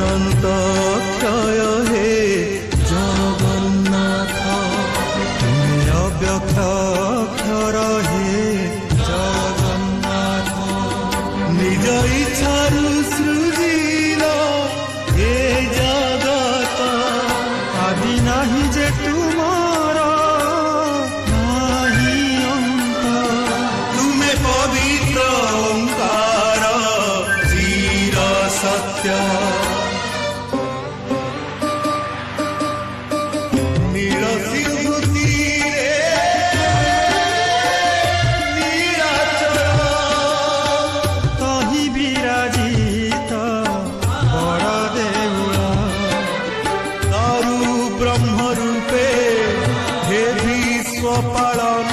অনন্ত ক্ষয় হে জগন্নাথ, তুমি অব্যক্ত অক্ষর হে জগন্নাথ, নিজ ইচ্ছা